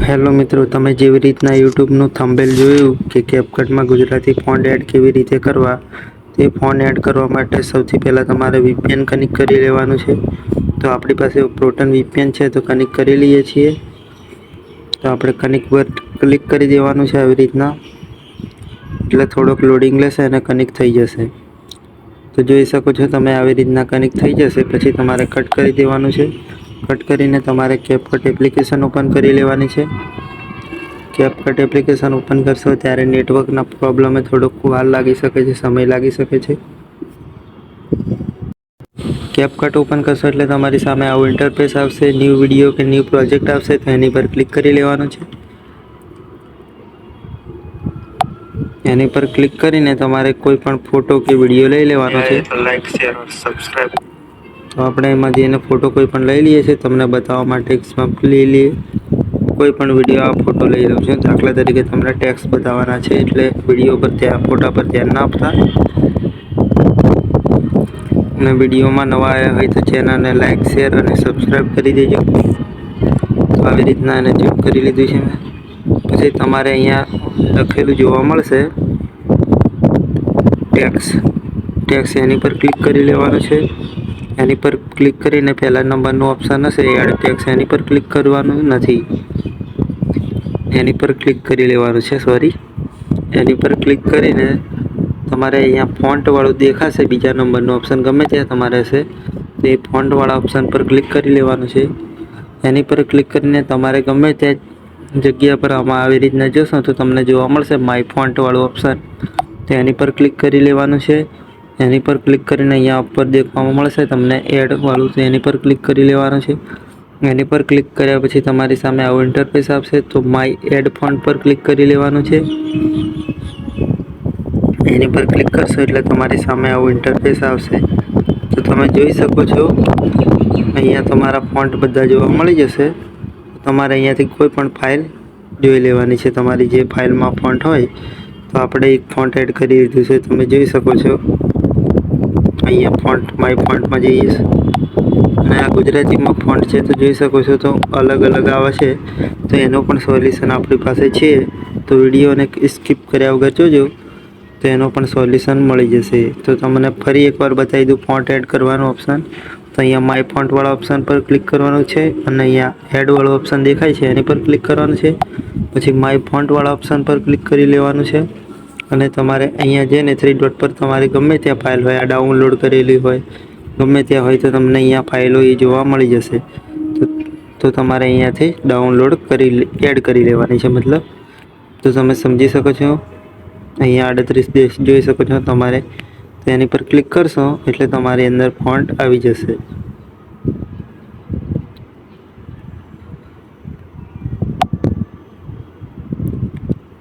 Hello મિત્રો, તમે જેવી રીતના યુટ્યુબનું થંબનેલ જોયું કે કેપકટમાં ગુજરાતી ફોન્ટ એડ કેવી રીતે કરવા, તે ફોન્ટ એડ કરવા માટે સૌથી પહેલાં તમારે VPN કનેક્ટ કરી લેવાનું છે. તો આપણી પાસે પ્રોટન VPN છે, તો કનેક્ટ કરી લઈએ છીએ. તો આપણે કનેક્ટ પર ક્લિક કરી દેવાનું છે આવી રીતના, એટલે થોડોક લોડિંગ લેશે અને કનેક્ટ થઈ જશે. તો જોઈ શકો છો તમે આવી રીતના કનેક્ટ થઈ જશે. પછી તમારે કટ કરી દેવાનું છે. કટ કરીને તમારે કેપકટ એપ્લિકેશન ઓપન કરી લેવાની છે. કેપકટ એપ્લિકેશન ઓપન કરશો ત્યારે નેટવર્કના પ્રોબ્લેમે થોડોક વાર લાગી શકે છે, સમય લાગી શકે છે. કેપકટ ઓપન કરશો એટલે તમારી સામે આવું ઇન્ટરફેસ આવશે. ન્યૂ વિડીયો કે ન્યૂ પ્રોજેક્ટ આવશે, તો એની પર ક્લિક કરી લેવાનું છે. એની પર ક્લિક કરીને તમારે કોઈ પણ ફોટો કે વિડીયો લઈ લેવાનો છે. લાઈક, શેર અને સબસ્ક્રાઇબ. તો આપણે એમાં જઈને ફોટો કોઈ પણ લઈ લઈએ છીએ. તમને બતાવવા માટે એક્ઝામ્પલ લઈ લઈએ. કોઈ પણ વિડીયો આ ફોટો લઈ લઉં છું. દાખલા તરીકે તમને ટેક્સ બતાવવાના છે, એટલે વિડીયો પર ફોટા પર ધ્યાન ના આપતા. અને વિડીયોમાં નવા આવ્યા હોય તો ચેનલને લાઈક, શેર અને સબસ્ક્રાઈબ કરી દેજો. આવી રીતના એને ઝૂમ કરી લીધું છે. પછી તમારે અહીંયા લખેલું જોવા મળશે ટેક્સ, એની પર ક્લિક કરી લેવાનું છે. એની પર ક્લિક કરીને પહેલા નંબરનું ઓપ્શન હશે એડ ટેક્સ, એની પર ક્લિક કરવાનું નથી. એની પર ક્લિક કરી લેવાનું છે. એની પર ક્લિક કરીને તમારે અહીંયા ફોન્ટવાળું દેખાશે, બીજા નંબરનું ઓપ્શન ગમે ત્યાં તમારે હશે, તો એ ફોન્ટવાળા ઓપ્શન પર ક્લિક કરી લેવાનું છે. એની પર ક્લિક કરીને તમારે ગમે ત્યાં જગ્યા પર આમાં આવી રીતના જોશો તો તમને જોવા મળશે માય ફોન્ટવાળું ઓપ્શન, તો એની પર ક્લિક કરી લેવાનું છે. એની પર ક્લિક કરીને અહીંયા ઉપર દેખવામાં મળશે તમને એડવાળું, તો એની પર ક્લિક કરી લેવાનું છે. એની પર ક્લિક કર્યા પછી તમારી સામે આવું ઇન્ટરફેસ આવશે, તો માય એડ ફોન્ટ પર ક્લિક કરી લેવાનું છે. એની પર ક્લિક કરશો એટલે તમારી સામે આવું ઇન્ટરફેસ આવશે. તો તમે જોઈ શકો છો અહીંયા તમારા ફોન્ટ બધા જોવા મળી જશે. તમારે અહીંયાથી કોઈ પણ ફાઇલ જોઈ લેવાની છે. તમારી જે ફાઇલમાં ફોન્ટ હોય, તો આપણે એક ફોન્ટ એડ કરી દીધું છે, તમે જોઈ શકો છો. અહીંયા માય ફોન્ટમાં જઈએ અને આ ગુજરાતીમાં ફોન્ટ છે, તો જોઈ શકો છો. તો અલગ અલગ આવે છે, તો એનો પણ સોલ્યુશન આપણી પાસે છે. તો વિડીયોને સ્કીપ કર્યા વગર જોજો, તો એનો પણ સોલ્યુશન મળી જશે. તો તમને ફરી એકવાર બતાવી દઉં ફોન્ટ એડ કરવાનું ઓપ્શન. તો અહીંયા માય ફોન્ટવાળા ઓપ્શન પર ક્લિક કરવાનું છે અને અહીંયા એડવાળો ઓપ્શન દેખાય છે, એની પર ક્લિક કરવાનું છે. પછી માય ફોન્ટવાળા ઓપ્શન પર ક્લિક કરી લેવાનું છે. અને તમારે અહીંયા જઈને 3 ડોટ પર તમારી ગમે ત્યાં ફાઇલ હોય, આ ડાઉનલોડ કરેલી હોય, ગમે ત્યાં હોય, તો તમને અહીંયા ફાઇલો એ જોવા મળી જશે. તો તમારે અહીંયાથી ડાઉનલોડ એડ કરી લેવાની છે મતલબ. તો તમે સમજી શકો છો. અહીંયા 38 દેશ જોઈ શકો છો તમારે. તો એની પર ક્લિક કરશો એટલે તમારી અંદર ફોન્ટ આવી જશે.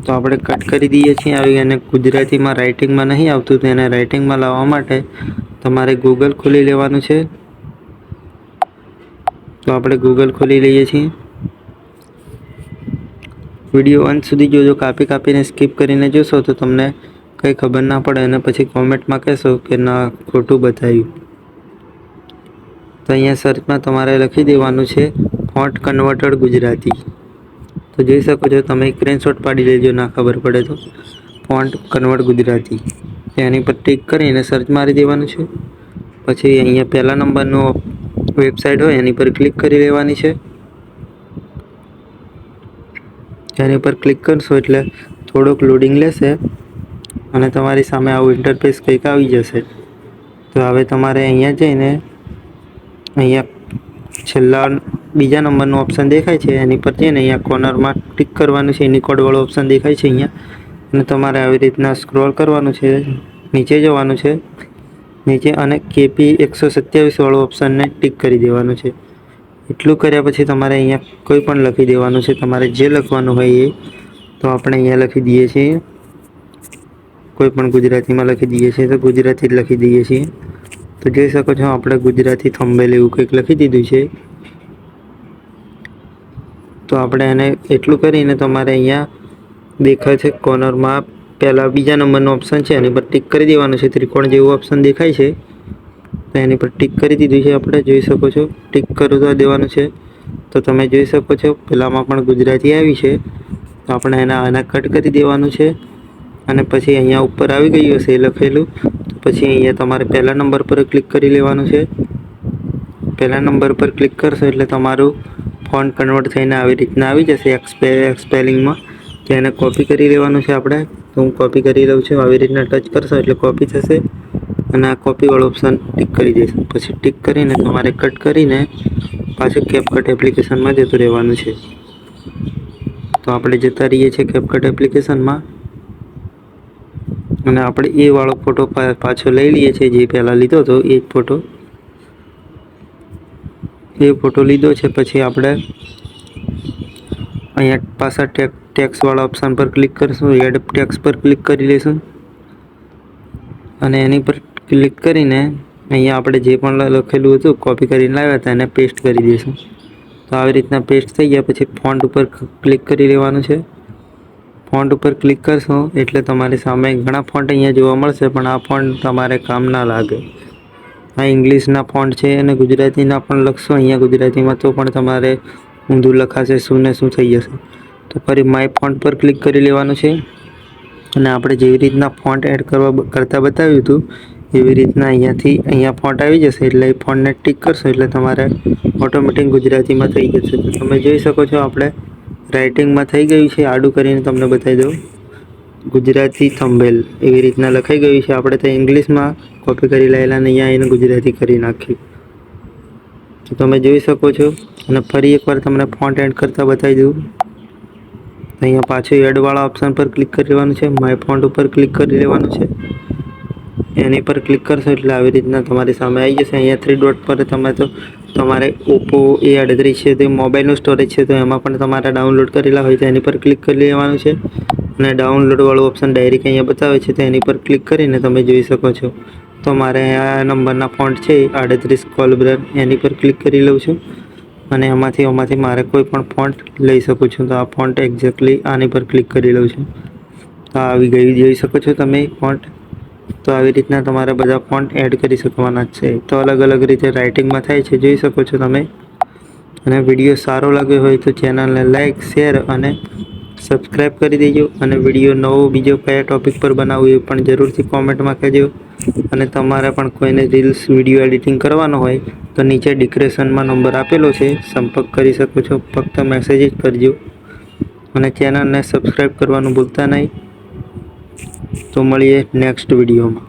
તો આપણે કટ કરી દઈએ છીએ. આવી અને ગુજરાતીમાં રાઇટિંગમાં નહીં આવતું, તો એને રાઇટિંગમાં લાવવા માટે તમારે ગૂગલ ખોલી લેવાનું છે. તો આપણે ગૂગલ ખોલી લઈએ છીએ. વિડીયો અંત સુધી જોજો. કાપીને સ્કીપ કરીને જોશો તો તમને કંઈ ખબર ના પડે અને પછી કોમેન્ટમાં કહેશો કે ના, ખોટું બતાવ્યું. તો અહીંયા સર્ચમાં તમારે લખી દેવાનું છે ફોન્ટ કન્વર્ટેડ ગુજરાતી. તો જોઈ શકો છો તમે, સ્ક્રીનશોટ પાડી લેજો ના ખબર પડે તો. ફોન્ટ કન્વર્ટ ગુજરાતી, એની પર ટિક કરીને સર્ચ મારી દેવાનું છે. પછી અહીંયા પહેલા નંબરનું વેબસાઇટ હોય એની પર ક્લિક કરી લેવાની છે. એની પર ક્લિક કરશો એટલે થોડોક લોડિંગ લેશે અને તમારી સામે આવું ઇન્ટરફેસ કંઈક આવી જશે. તો હવે તમારે અહીંયા જઈને અહીંયા છેલ્લા બીજા નંબરનું ઓપ્શન દેખાય છે, એની પર જઈને અહીંયા કોર્નરમાં ટિક કરવાનું છે. એની કોડવાળો ઓપ્શન દેખાય છે અહીંયા, અને તમારે આવી રીતના સ્ક્રોલ કરવાનું છે, નીચે જવાનું છે નીચે, અને KP 127 વાળો ઓપ્શનને ટિક કરી દેવાનું છે. એટલું કર્યા પછી તમારે અહીંયા કોઈ પણ લખી દેવાનું છે, તમારે જે લખવાનું હોય એ. તો આપણે અહીંયા લખી દઈએ છીએ, કોઈ પણ ગુજરાતીમાં લખી દઈએ છીએ, તો ગુજરાતી જ લખી દઈએ છીએ. તો જોઈ શકો છો આપણે ગુજરાતી થંબનેલ એવું કંઈક લખી દીધું છે. તો આપણે એને એટલું કરીને તમારે અહીંયા દેખાય છે કોર્નરમાં પહેલાં બીજા નંબરનો ઓપ્શન છે, એની પર ટિક કરી દેવાનું છે. ત્રિકોણ જેવું ઓપ્શન દેખાય છે, તો એની પર ટિક કરી દીધું છે આપણે, જોઈ શકો છો. ટિક કરી દેવાનું છે. તો તમે જોઈ શકો છો પેલામાં પણ ગુજરાતી આવી છે, તો આપણે આને કટ કરી દેવાનું છે. અને પછી અહીંયા ઉપર આવી ગયું હશે લખેલું, તો પછી અહીંયા તમારે પહેલા નંબર પર ક્લિક કરી લેવાનું છે. પહેલા નંબર પર ક્લિક કરશો એટલે તમારું ફોન્ટ કન્વર્ટ થઈને આવી રીતના આવી જશે સ્પેલિંગમાં. તો એને કોપી કરી લેવાનું છે આપણે. તો હું કોપી કરી લઉં છું. આવી રીતના ટચ કરશો એટલે કોપી થશે અને આ કોપીવાળો ઓપ્શન ટિક કરી દઈશું. પછી ટિક કરીને તમારે કટ કરીને પાછું કેપકટ એપ્લિકેશનમાં જતું રહેવાનું છે. તો આપણે જતા રહીએ છીએ કેપકટ એપ્લિકેશનમાં અને આપણે એ વાળો ફોટો પાછો લઈ લઈએ છીએ જે પહેલાં લીધો હતો એ ફોટો. એ ફોટો લીધો છે પછી આપણે અહીંયા પાછા ટેક્સવાળા ઓપ્શન પર ક્લિક કરીશું. એડ ટેક્સ પર ક્લિક કરી લઈશું અને એની પર ક્લિક કરીને અહીંયા આપણે જે પણ લખેલું હતું કોપી કરીને લાવ્યા હતા એને પેસ્ટ કરી દઈશું. તો આવી રીતના પેસ્ટ થઈ ગયા પછી ફોન્ટ ઉપર ક્લિક કરી લેવાનું છે. ફોન્ટ ઉપર ક્લિક કરશો એટલે તમારી સામે ઘણા ફોન્ટ અહીંયા જોવા મળશે, પણ આ ફોન્ટ તમારે કામ ના લાગે. આ ઇંગ્લિશના ફોન્ટ છે અને ગુજરાતીના પણ લખશો અહીંયા ગુજરાતીમાં તો પણ તમારે ઊંધું લખાશે, શું ને શું થઈ જશે. તો ફરી માય ફોન્ટ પર ક્લિક કરી લેવાનું છે અને આપણે જેવી રીતના ફોન્ટ એડ કરતાં બતાવ્યું હતું એવી રીતના અહીંયા ફોન્ટ આવી જશે. એટલે એ ફોન્ટને ટિક કરશો એટલે તમારે ઓટોમેટિક ગુજરાતીમાં થઈ જશે. તો તમે જોઈ શકો છો આપણે રાઇટિંગમાં થઈ ગયું છે. આડું કરીને તમને બતાવી દઉં, ગુજરાતી થંબનેલ એવી રીતના લખાઈ ગયું છે. આપણે તો ઇંગ્લિશમાં કોપી કરી લાવેલા ને અહીંયા એને ગુજરાતી કરી નાખ્યું. તો તમે જોઈ શકો છો. અને ફરી એકવાર તમને ફોન્ટ એડ કરતાં બતાવી દઉં. અહીંયા પાછું એડવાળા ઓપ્શન પર ક્લિક કરી લેવાનું છે. માય ફોન્ટ ઉપર ક્લિક કરી લેવાનું છે. એની પર ક્લિક કરશો એટલે આવી રીતના તમારી સામે આવી જશે. અહીંયા 3 ડોટ પર તમારે ઓપ્પો A38 છે તે મોબાઈલનું સ્ટોરેજ છે, તો એમાં પણ તમારે ડાઉનલોડ કરેલા હોય તો એની પર ક્લિક કરી લેવાનું છે. અને ડાઉનલોડવાળું ઓપ્શન ડાયરેક્ટ અહીંયા બતાવે છે તો એની પર ક્લિક કરીને તમે જોઈ શકો છો. તો મારે આ નંબરના ફોન્ટ છે 38 કોલબ્રર, એની પર ક્લિક કરી લઉં છું અને એમાંથી મારે કોઈ પણ ફોન્ટ લઈ શકું છું. તો આ ફોન્ટ એક્ઝેક્ટલી આની પર ક્લિક કરી લઉં છું. તો આવી ગયું, જોઈ શકો છો તમે ફોન્ટ. તો આવી રીતના તમારે બધા ફોન્ટ એડ કરી શકવાના છે. તો અલગ અલગ રીતે રાઇટિંગમાં થાય છે, જોઈ શકો છો તમે. અને વિડીયો સારો લાગ્યો હોય તો ચેનલને લાઇક, શેર અને સબસ્ક્રાઈબ કરી દેજો. અને વિડીયો નવો બીજો કયા ટૉપિક પર બનાવવું એ પણ જરૂરથી કોમેન્ટમાં કહેજો. અને તમારે પણ કોઈને રીલ્સ વિડીયો એડિટિંગ કરવાનો હોય તો નીચે ડિસ્ક્રિપ્શનમાં નંબર આપેલો છે, સંપર્ક કરી શકો છો. ફક્ત મેસેજ જ કરજો અને ચેનલને સબસ્ક્રાઈબ કરવાનું ભૂલતા નહીં. તો મળીએ નેક્સ્ટ વિડીયોમાં.